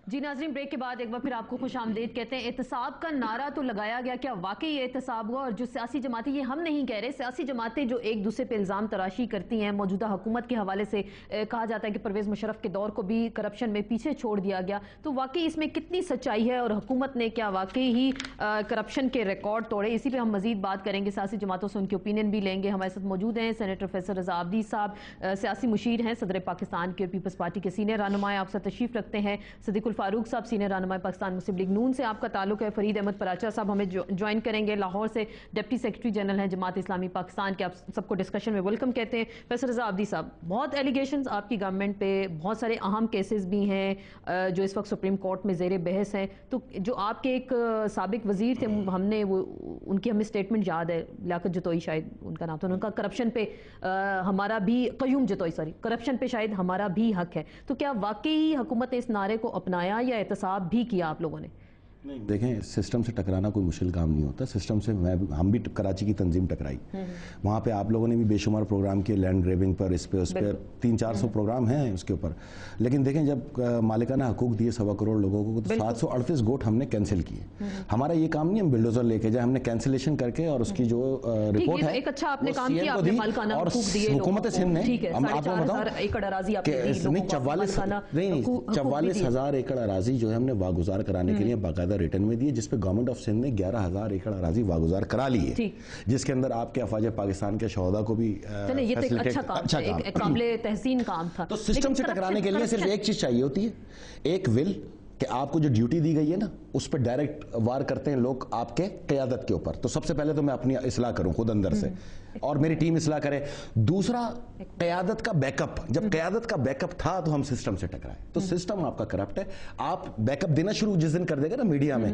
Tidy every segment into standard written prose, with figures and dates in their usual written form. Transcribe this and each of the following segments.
جی ناظرین، بریک کے بعد ایک بار پھر آپ کو خوش آمدید کہتے ہیں۔ احتساب کا نعرہ تو لگایا گیا، کیا واقعی یہ احتساب ہوا؟ اور جو سیاسی جماعتیں، یہ ہم نہیں کہہ رہے، سیاسی جماعتیں جو ایک دوسرے پہ الزام تراشی کرتی ہیں، موجودہ حکومت کے حوالے سے کہا جاتا ہے کہ پرویز مشرف کے دور کو بھی کرپشن میں پیچھے چھوڑ دیا گیا، تو واقعی اس میں کتنی سچائی ہے اور حکومت نے کیا واقعی ہی کرپشن کے ریکارڈ توڑے؟ اسی پہ ہم مزید بات کریں گے، سیاسی جماعتوں سے ان کی اوپینین بھی لیں گے۔ ہمارے ساتھ موجود ہیں سینیٹر فیصل رضا عابدی صاحب، سیاسی مشیر ہیں، صدر پاکستان کے اور پیپلز پارٹی کے سینئر رہنما ہیں، آپ سے تشریف رکھتے ہیں۔ صدیق الفاروق صاحب، سینئر رہنما پاکستان مسلم لیگ نون سے آپ کا تعلق ہے۔ فرید احمد پراچا صاحب ہمیں جوائن کریں گے، لاہور سے ڈپٹی سیکرٹری جنرل ہیں جماعت اسلامی پاکستان کے، آپ سب کو ڈسکشن میں ویلکم کہتے ہیں۔ فیصل رضا عابدی صاحب، بہت ایلیگیشنز آپ کی گورنمنٹ پہ، بہت سارے اہم کیسز بھی ہیں جو اس وقت سپریم کورٹ میں زیر بحث ہیں، تو جو آپ کے ایک سابق وزیر تھے، ہم نے ان کی ہمیں اسٹیٹمنٹ یاد ہے، لیاقت جتوئی شاید ان کا نام تھا، ان کا کرپشن پہ ہمارا بھی قیوم جتوئی کرپشن پہ شاید ہمارا بھی حق ہے، تو کیا واقعی حکومت نے اس نعرے کو اپنایا یا احتساب بھی کیا آپ لوگوں نے؟ دیکھیں، سسٹم سے ٹکرانا کوئی مشکل کام نہیں ہوتا، سسٹم سے ہم بھی کراچی کی تنظیم ٹکرائی، وہاں پہ آپ لوگوں نے بھی بے شمار پروگرام کیے، لینڈ گریبنگ پر، اس پہ 300-400 پروگرام ہیں اس کے اوپر، لیکن دیکھیں جب مالکانہ حقوق دیے 1.25 کروڑ لوگوں کو، تو 738 گوٹ ہم نے کینسل کیے۔ ہمارا یہ کام نہیں ہم بلڈوزر لے کے جائیں، ہم نے کینسلیشن کر کے اور اس کی جو رپورٹ ہے ایک اچھا آپ نے کام کیا، آپ نے مالکانہ حقوق دیے حکومت سندھ نے، ہم آپ کو بتاؤں 44,000 ایکڑ اراضی جو ہے ہم نے واگزار کرانے کے لیے باقاعدہ ریٹرن میں دیے، جس پہ گورنمنٹ آف سندھ نے 11,000 ایکڑ اراضی واگزار کرا لی ہے، جس کے اندر آپ کے افواج پاکستان کے شہداء کو بھی اچھا قابل تحسین کام تھا۔ تو سسٹم سے ٹکرانے کے لیے صرف ایک چیز چاہیے ہوتی ہے، ایک ول، کہ آپ کو جو ڈیوٹی دی گئی ہے نا اس پہ ڈائریکٹ وار کرتے ہیں لوگ آپ کے قیادت کے اوپر، تو سب سے پہلے تو میں اپنی اصلاح کروں خود اندر سے اور میری ٹیم اصلاح کرے۔ دوسرا، قیادت کا بیک اپ، جب قیادت کا بیک اپ تھا تو ہم سسٹم سے ٹکرائے، تو سسٹم آپ کا کرپٹ ہے، آپ بیک اپ دینا شروع جس دن کر دے گا نا میڈیا میں،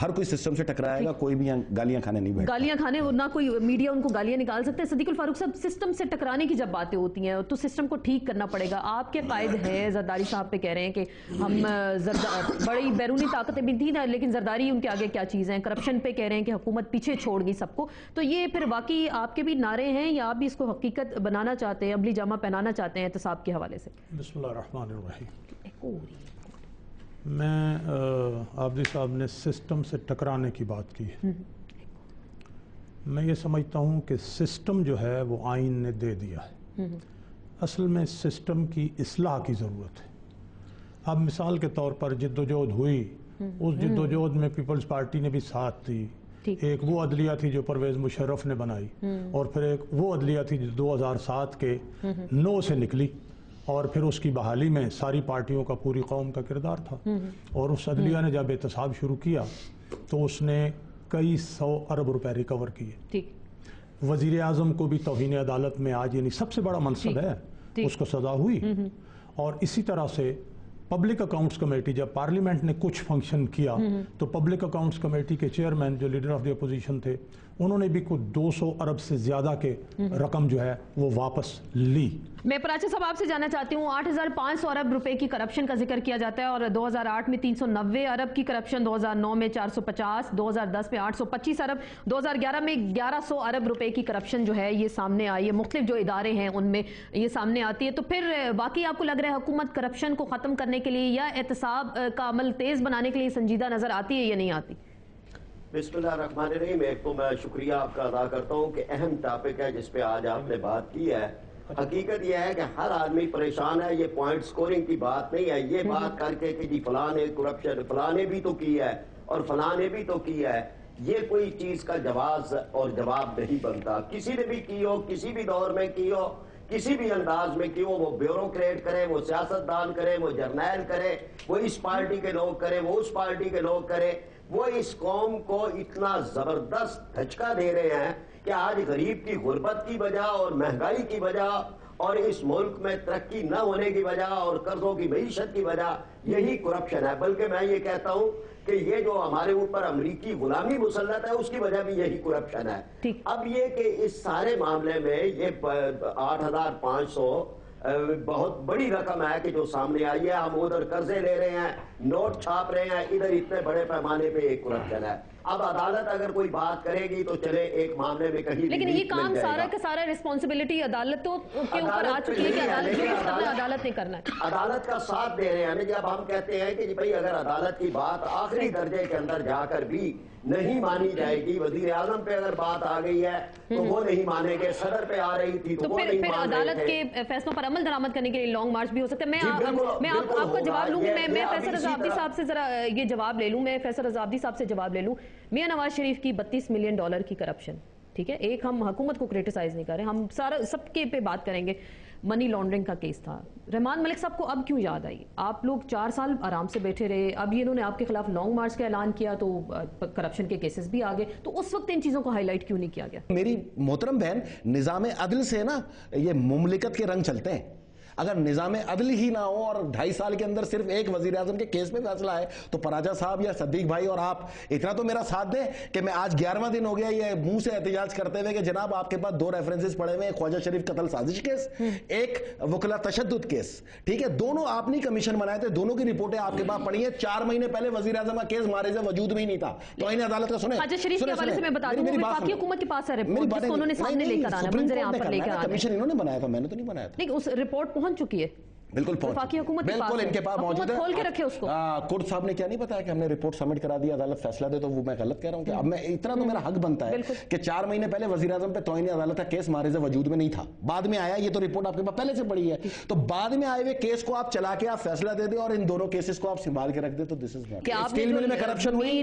ہر کوئی سسٹم سے ٹکرائے گا، کوئی بھی گالیاں کھانے نہیں بیٹھے، گالیاں کھانے، نہ کوئی میڈیا ان کو گالیاں نکال سکتے ہیں۔ صدیق الفاروق صاحب، سسٹم سے ٹکرانے کی جب باتیں ہوتی ہیں تو سسٹم کو ٹھیک کرنا پڑے گا، آپ کے قائد ہیں زرداری صاحب پہ کہہ رہے ہیں کہ ہم بڑی بیرونی طاقتیں بھی تھیں لیکن زرداری ان کے آگے کیا چیز ہیں، کرپشن پہ کہہ رہے ہیں کہ حکومت پیچھے چھوڑ گئی سب کو، تو یہ پھر واقعی آپ کے بھی نعرے ہیں یا آپ بھی اس کو حقیقت بنانا چاہتے ہیں، عملی جامہ پہنانا چاہتے ہیں احتساب کے حوالے سے؟ بسم اللہ الرحمن الرحیم۔ میں عابدی صاحب نے سسٹم سے ٹکرانے کی بات کی ہے، میں یہ سمجھتا ہوں کہ سسٹم جو ہے وہ آئین نے دے دیا ہے، اصل میں سسٹم کی اصلاح کی ضرورت ہے۔ اب مثال کے طور پر جد و جہد ہوئی، اس جد و جہد میں پیپلز پارٹی نے بھی ساتھ دی، ایک وہ عدلیہ تھی جو پرویز مشرف نے بنائی، اور پھر ایک وہ عدلیہ تھی جو 2007 کے 9 سے نکلی، اور پھر اس کی بحالی میں ساری پارٹیوں کا، پوری قوم کا کردار تھا، اور اس عدلیہ نے جب احتساب شروع کیا تو اس نے کئی 100 ارب روپے ریکور کیے۔ وزیر اعظم کو بھی توہین عدالت میں آج یعنی سب سے بڑا منصب ہے، اس کو سزا ہوئی، اور اسی طرح سے پبلک اکاؤنٹس کمیٹی جب پارلیمنٹ نے کچھ فنکشن کیا تو پبلک اکاؤنٹس کمیٹی کے چیئرمین جو لیڈر آف دی اپوزیشن تھے، انہوں نے بھی کچھ 200 ارب سے زیادہ کے رقم جو ہے وہ واپس لی۔ میں پراچا صاحب آپ سے جاننا چاہتی ہوں، 8,500 ارب روپے کی کرپشن کا ذکر کیا جاتا ہے، اور 2008 میں 390 ارب کی کرپشن، 2009 میں 450، 2010 میں 825 ارب، 2011 میں 1100 ارب روپے کی کرپشن جو ہے یہ سامنے آئی ہے، مختلف جو ادارے ہیں ان میں یہ سامنے آتی ہے، تو پھر واقعی آپ کو لگ رہا ہے حکومت کرپشن کو ختم کرنے کے لیے یا احتساب کا عمل تیز بنانے کے لیے سنجیدہ نظر آتی ہے یا نہیں آتی؟ بسم اللہ الرحمن الرحیم۔ ایک تو میں شکریہ آپ کا ادا کرتا ہوں کہ اہم ٹاپک ہے جس پہ آج آپ نے بات کی ہے۔ حقیقت یہ ہے کہ ہر آدمی پریشان ہے، یہ پوائنٹ سکورنگ کی بات نہیں ہے، یہ بات کر کے کہ جی فلاں نے کرپشن فلاں نے بھی تو کی ہے اور فلاں نے بھی تو کی ہے، یہ کوئی چیز کا جواز اور جواب نہیں بنتا۔ کسی نے بھی کی ہو، کسی بھی دور میں کی ہو، کسی بھی انداز میں کی ہو، وہ بیوروکریٹ کرے، وہ سیاستدان کرے، وہ جرنیل کرے، وہ اس پارٹی کے لوگ کرے، وہ اس پارٹی کے لوگ کرے، وہ اس قوم کو اتنا زبردست دھچکا دے رہے ہیں کہ آج غریب کی غربت کی وجہ اور مہنگائی کی وجہ اور اس ملک میں ترقی نہ ہونے کی وجہ اور قرضوں کی معیشت کی وجہ یہی کرپشن ہے، بلکہ میں یہ کہتا ہوں کہ یہ جو ہمارے اوپر امریکی غلامی مسلط ہے اس کی وجہ بھی یہی کرپشن ہے۔ اب یہ کہ اس سارے معاملے میں یہ 8,500 بہت بڑی رقم ہے کہ جو سامنے آئی ہے، ہم ادھر قرضے لے رہے ہیں، نوٹ چھاپ رہے ہیں، ادھر اتنے بڑے پیمانے پہ ایک کرپشن ہے۔ اب عدالت اگر کوئی بات کرے گی تو چلے ایک معاملے میں کہیں لیکن یہ کام سارا کا سارا ریسپانسبلٹی عدالتوں کے اوپر آ چکی ہے کہ عدالت نے کرنا ہے. عدالت کا ساتھ دے رہے ہیں. جب ہم کہتے ہیں کہ بھئی اگر عدالت کی بات آخری درجے کے اندر جا کر بھی نہیں مانی جائے گی, وزیر اعظم پہ اگر بات آ گئی ہے تو وہ نہیں مانیں گے, صدر پہ آ رہی تھی تو وہ نہیں مان رہے تھے. عدالت کے فیصلوں پر عمل درآمد کرنے کے لیے لانگ مارچ بھی ہو سکتا ہے. میں آپ کا جواب لوں گی, میں فیصل رضا عابدی صاحب سے ذرا یہ جواب لے لوں, میں فیصل رضا عابدی صاحب سے جواب لے لوں. میاں نواز شریف کی $32 ملین کی کرپشن, ٹھیک ہے, ایک ہم حکومت کو کریٹیسائز نہیں کر رہے, ہم سب کے پہ بات کریں گے. منی لانڈرنگ کا کیس تھا. رحمان ملک صاحب کو اب کیوں یاد آئی؟ آپ لوگ 4 سال آرام سے بیٹھے رہے, اب یہ انہوں نے آپ کے خلاف لانگ مارچ کا اعلان کیا تو کرپشن کے کیسز بھی آگے, تو اس وقت ان چیزوں کو ہائی لائٹ کیوں نہیں کیا گیا؟ میری محترم بہن, نظام عدل سے نا یہ مملکت کے رنگ چلتے ہیں. اگر نظام عدل ہی نہ ہو اور 2.5 سال کے اندر صرف ایک وزیر اعظم کے کیس میں فیصلہ ہے تو پراجا صاحب یا صدیق بھائی اور آپ اتنا تو میرا ساتھ دیں کہ میں آج 11واں دن ہو گیا یہ منہ سے احتجاج کرتے ہوئے کہ جناب آپ کے پاس 2 ریفرنسز پڑے ہوئے, ایک خواجہ شریف قتل سازش کیس, ایک وکلا تشدد کیس, ٹھیک ہے, دونوں آپ نے کمیشن بنائے تھے, دونوں کی رپورٹیں آپ کے پاس پڑی ہیں. 4 مہینے پہلے وزیر اعظم کا کیس مارے سے وجود بھی نہیں تھا, تو انہیں عدالت کا سنیں. خواجہ شریف کے حوالے سے میں بتا دوں وفاقی حکومت کے پاس ہے رپورٹ جس کو انہوں نے سامنے لے کر آنا, منظر عام پر لے کر آنا. کمیشن انہوں نے بنایا تھا, میں نے تو نہیں بنایا تھا. نہیں, اس رپورٹ پہنچ چکی ہے, بالکل وفاقی حکومت بالکل ان کے پاس موجود ہے. کھول کے رکھے اس کو. کورٹ صاحب نے کیا نہیں بتایا کہ ہم نے رپورٹ سبمٹ کرا دی, عدالت فیصلہ دے, تو وہ میں غلط کہہ رہا ہوں کہ اب میں اتنا تو میرا حق بنتا ہے کہ 4 مہینے پہلے وزیر اعظم پہ توہین عدالت کا کیس مارے سے وجود میں نہیں تھا, بعد میں آیا, یہ تو رپورٹ آپ کے پاس پہلے سے پڑی ہے, تو بعد میں آئے ہوئے کیس کو آپ چلا کے آپ فیصلہ دے دیں اور ان دونوں کیسز کو آپ سنبھال کے رکھ دیں, تو دس از ناٹ. اسٹیل مل میں کرپشن ہوئی,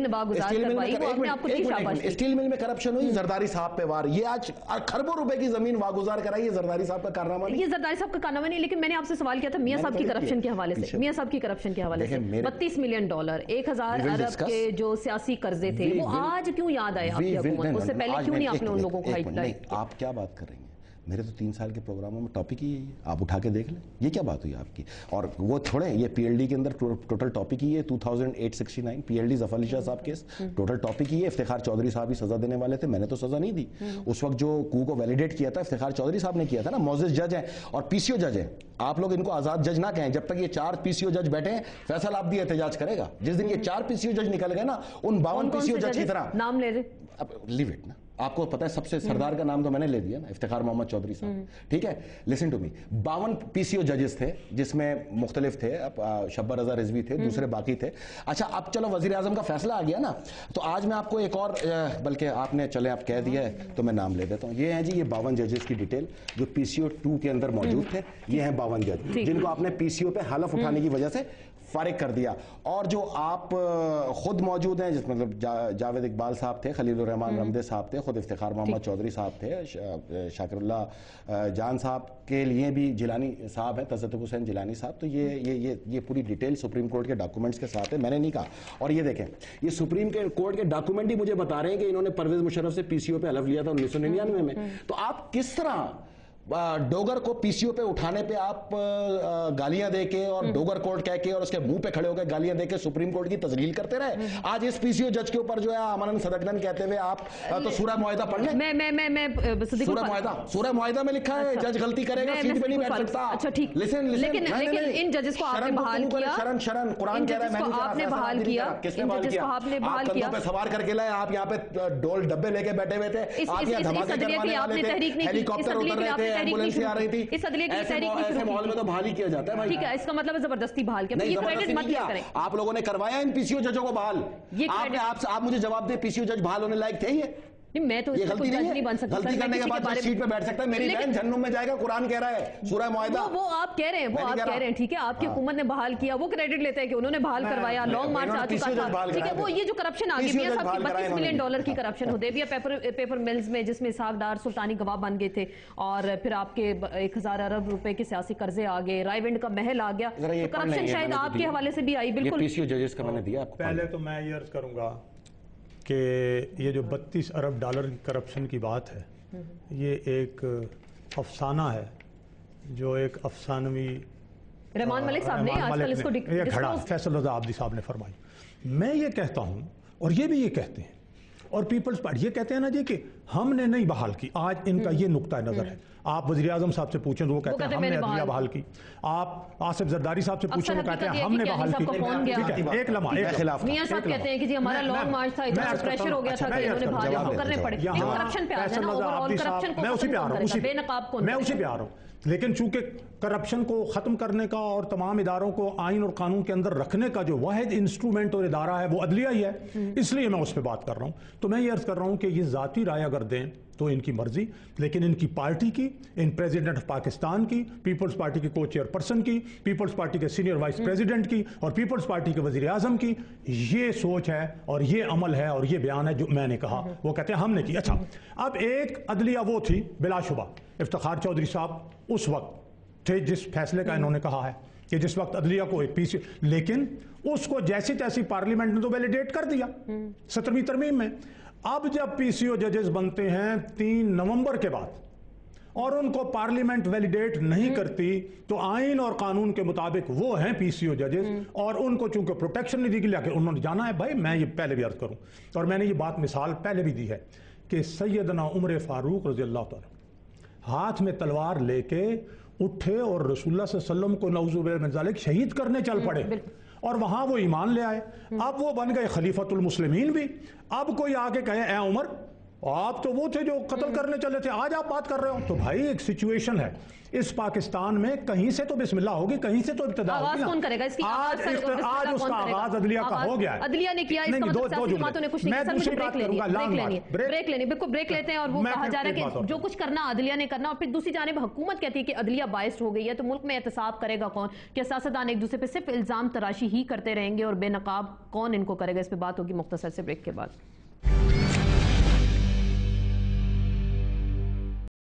اسٹیل مل میں کرپشن ہوئی, زرداری صاحب پہ وار, یہ آج کھربوں روپے کی زمین واگزار کرائی, یہ زرداری صاحب کا کارنامہ نہیں. یہ زرداری صاحب کا کارنامہ نہیں, لیکن میں نے آپ سے سوال کیا تھا میاں صاحب کی کرپشن کے حوالے سے, میاں صاحب کی کرپشن کے حوالے سے $32 ملین, 1000 ارب کے جو سیاسی قرضے تھے, وہ آج کیوں یاد آئے آپ کی حکومت کو؟ اس سے پہلے کیوں نہیں آپ نے ان لوگوں کو ہائٹ لائٹ کیا؟ آپ کیا بات کر رہی ہیں؟ میرے تو 3 سال کے پروگراموں میں ٹاپک ہی ہے, آپ اٹھا کے دیکھ لیں, یہ کیا بات ہوئی آپ کی. اور وہ چھوڑیں, یہ پی ایل ڈی کے اندر ٹوٹل ٹاپک ہی ہے 2869 پی ایل ڈی ظفر علی شاہ صاحب کیس, ٹوٹل ٹاپک ہی ہے. افتخار چودھری صاحب ہی سزا دینے والے تھے, میں نے تو سزا نہیں دی. اس وقت جو کو ویلیڈیٹ کیا تھا افتخار چودھری صاحب نے کیا تھا نا, معزز جج ہیں اور پی سی او جج ہیں. آپ لوگ ان کو آزاد جج نہ کہیں, جب تک یہ 4 پی سی او جج بیٹھے ہیں فیصل عابدی احتجاج کرے گا. جس دن یہ 4 پی سی او جج نکل گئے نا, ان 52 پی سی او جج کی طرح نام لے رہے, اب لیو اٹ نا, آپ کو پتہ ہے سب سے سردار کا نام تو میں نے لے دیا نا, افتخار محمد چودھری صاحب, ٹھیک ہے. لسن ٹو می, 52 پی سی او ججز تھے جس میں مختلف تھے, شبہ رضا رضوی تھے, دوسرے باقی تھے. اچھا اب چلو وزیر اعظم کا فیصلہ آ گیا نا, تو آج میں آپ کو ایک اور, بلکہ آپ نے چلیں آپ کہہ دیا ہے تو میں نام لے دیتا ہوں. یہ ہیں جی یہ 52 ججز کی ڈیٹیل جو پی سی او 2 کے اندر موجود تھے. یہ ہیں 52 جج جن کو آپ نے پی سی او پہ حلف اٹھانے کی وجہ سے فارغ کر دیا. اور جو آپ خود موجود ہیں, جس مطلب جاوید اقبال صاحب تھے, خلیل الرحمان رمدے صاحب تھے, خود افتخار محمد چودھری صاحب تھے, شاکر اللہ جان صاحب کے لیے بھی جیلانی صاحب ہیں, تصدق حسین جیلانی صاحب. تو یہ پوری ڈیٹیل سپریم کورٹ کے ڈاکومنٹس کے ساتھ ہے, میں نے نہیں کہا. اور یہ دیکھیں, یہ سپریم کورٹ کے ڈاکومنٹ ہی مجھے بتا رہے ہیں کہ انہوں نے پرویز مشرف سے پی سی او پہ حلف لیا تھا 1999 میں. تو آپ کس طرح ڈوگر کو پی سی او پہ اٹھانے پہ آپ گالیاں دے کے اور ڈوگر کورٹ کہہ کے اور اس کے منہ پہ کھڑے ہو کے گالیاں دے کے سپریم کورٹ کی تذلیل کرتے رہے. آج اس پی سی او جج کے اوپر جو ہے آمنن صدقدن کہتے ہوئے آپ تو سورہ معاہدہ پڑھ لیں. سورہ معاہدہ میں لکھا ہے جج غلطی کرے گا سیٹ پہ نہیں بیٹھ سکتا. اچھا ٹھیک, لیکن ان ججز کو آپ نے بحال کیا, شرن قرآن کہہ رہا ہے, آپ نے بحال کیا, کس نے بحال کیا؟ آپ کندھوں پہ سوار کر کے لائے, آپ یہاں پہ ڈول ڈبے لے کے بیٹھے ہوئے تھے, آپ یہاں دھماکے کروانے والے تھے, ہیلی کاپٹر اتر رہے تھے, ایمبولینس آ رہی تھی. اس عدلیہ کی تحریک ایسے ماحول میں تو بحال ہی کیا جاتا ہے بھائی. ٹھیک ہے, اس کا مطلب ہے زبردستی بحال کیا, یہ کریڈٹ مت دیا کریں. آپ لوگوں نے کروایا ان پی سی او ججوں کو بحال, آپ مجھے جواب دیں پی سی او جج بحال ہونے لائق تھے یہ؟ میں تو غلطی نہیں بن سکتا, غلطی کرنے کے بعد سیٹ پہ بیٹھ سکتا ہے. میری بہن جہنم میں جائے گا, قرآن کہہ رہا ہے, سورہ معاہدہ. وہ آپ کہہ رہے ہیں, وہ آپ کہہ رہے ہیں, ٹھیک ہے, آپ کی حکومت نے بحال کیا, وہ کریڈٹ لیتے ہیں کہ انہوں نے بحال کروایا, لانگ مارچ آ چکا تھا, ٹھیک ہے. وہ یہ جو کرپشن آ گئی میاں صاحب کی $32 ملین کی کرپشن ہوتے بھی پیپر ملز میں, جس میں اسحاق ڈار سلطانی گواہ بن گئے تھے, اور پھر آپ کے 1000 ارب روپے کے سیاسی قرضے آ گئے, رائے ونڈ کا محل آ گیا, تو کرپشن شاید آپ کے حوالے سے بھی آئی. بالکل, پی سی او ججز کا میں نے دیا آپ کو. پہلے تو میں یہ عرض کروں گا کہ یہ جو $32 ارب کی کرپشن کی بات ہے, یہ ایک افسانہ ہے جو ایک افسانوی رحمان ملک صاحب نے آج کل اس کو ڈسکلوز, فیصل رضا عابدی صاحب نے فرمائی. میں یہ کہتا ہوں, اور یہ بھی یہ کہتے ہیں, اور پیپلز پارٹی یہ کہتے ہیں نا جی کہ ہم نے نہیں بحال کی. آج ان کا یہ نقطہ نظر ہے. آپ وزیر اعظم صاحب سے پوچھیں تو وہ کہتے ہیں ہم نے عدلیہ بحال کی. آپ آصف زرداری صاحب سے پوچھیں وہ کہتے ہیں ہم نے بحال کی. ایک لمحہ میاں صاحب کہتے ہیں کہ جی ہمارا لانگ مارچ تھا, اتنا پریشر ہو گیا تھا کہ انہوں نے بحال کرنے پڑے. کرپشن پہ آ جانا, اوور آل کرپشن کو ختم کون کرے گا, بے نقاب کون میں اسی پہ آ رہا ہوں. لیکن چونکہ کرپشن کو ختم کرنے کا اور تمام اداروں کو آئین اور قانون کے اندر رکھنے کا جو واحد انسٹرومنٹ اور ادارہ ہے وہ عدلیہ ہی ہے, اس لیے میں اس پہ بات کر رہا ہوں. تو میں یہ عرض کر رہا ہوں کہ یہ ذاتی رائے اگر دیں تو ان کی مرضی, لیکن ان کی پارٹی کی, ان پریزیڈنٹ آف پاکستان کی, پیپلز پارٹی کے کو چیئر پرسن کی, پیپلز پارٹی کے سینئر وائس پریزیڈنٹ کی اور پیپلز پارٹی کے وزیر اعظم کی یہ سوچ ہے اور یہ عمل ہے اور یہ بیان ہے جو میں نے کہا. وہ کہتے ہیں ہم نے کی. اچھا, اب ایک عدلیہ وہ تھی بلا شبہ افتخار چودھری صاحب اس وقت تھے جس فیصلے کا انہوں نے کہا ہے کہ جس وقت عدلیہ کو ایک پیس, لیکن اس کو جیسی تیسی پارلیمنٹ نے تو ویلیڈیٹ کر دیا 17ویں ترمیم میں. اب جب پی سی او ججز بنتے ہیں 3 نومبر کے بعد اور ان کو پارلیمنٹ ویلیڈیٹ نہیں کرتی تو آئین اور قانون کے مطابق وہ ہیں پی سی او ججز, اور ان کو چونکہ پروٹیکشن نہیں دی گئی کہ انہوں نے جانا ہے. بھائی میں یہ پہلے بھی عرض کروں اور میں نے یہ بات مثال پہلے بھی دی ہے کہ سیدنا عمر فاروق رضی اللہ تعالی ہاتھ میں تلوار لے کے اٹھے اور رسول اللہ صلی اللہ علیہ وسلم کو نعوذ باللہ من ذالک شہید کرنے چل پڑے, اور وہاں وہ ایمان لے آئے. اب وہ بن گئے خلیفۃ المسلمین بھی. اب کوئی آگے کہے اے عمر آپ تو وہ تھے جو قتل کرنے چلے تھے, آج آپ بات کر رہے ہو. تو بھائی ایک سچویشن ہے اس پاکستان میں, کہیں سے تو بسم اللہ ہوگی, کہیں سے تو ابتدا ہوگی. کون کرے گا اس کی آج اس کا آغاز عدلیہ کا ہو گیا ہے. عدلیہ نے کیا, اس کا مطلب سیاسی جماعتوں نے کچھ نہیں. سر مجھے بریک لینی بالکل بریک لیتے ہیں. اور وہ کہا جا رہا ہے کہ جو کچھ کرنا عدلیہ نے کرنا, اور پھر دوسری جانب حکومت کہتی ہے کہ عدلیہ باعث ہو گئی ہے. تو ملک میں احتساب کرے گا کون؟ کہ سیاستدان ایک دوسرے پہ صرف الزام تراشی ہی کرتے رہیں گے اور بے نقاب کون ان کو کرے گا؟ اس پہ بات ہوگی مختصر سے بریک کے بعد.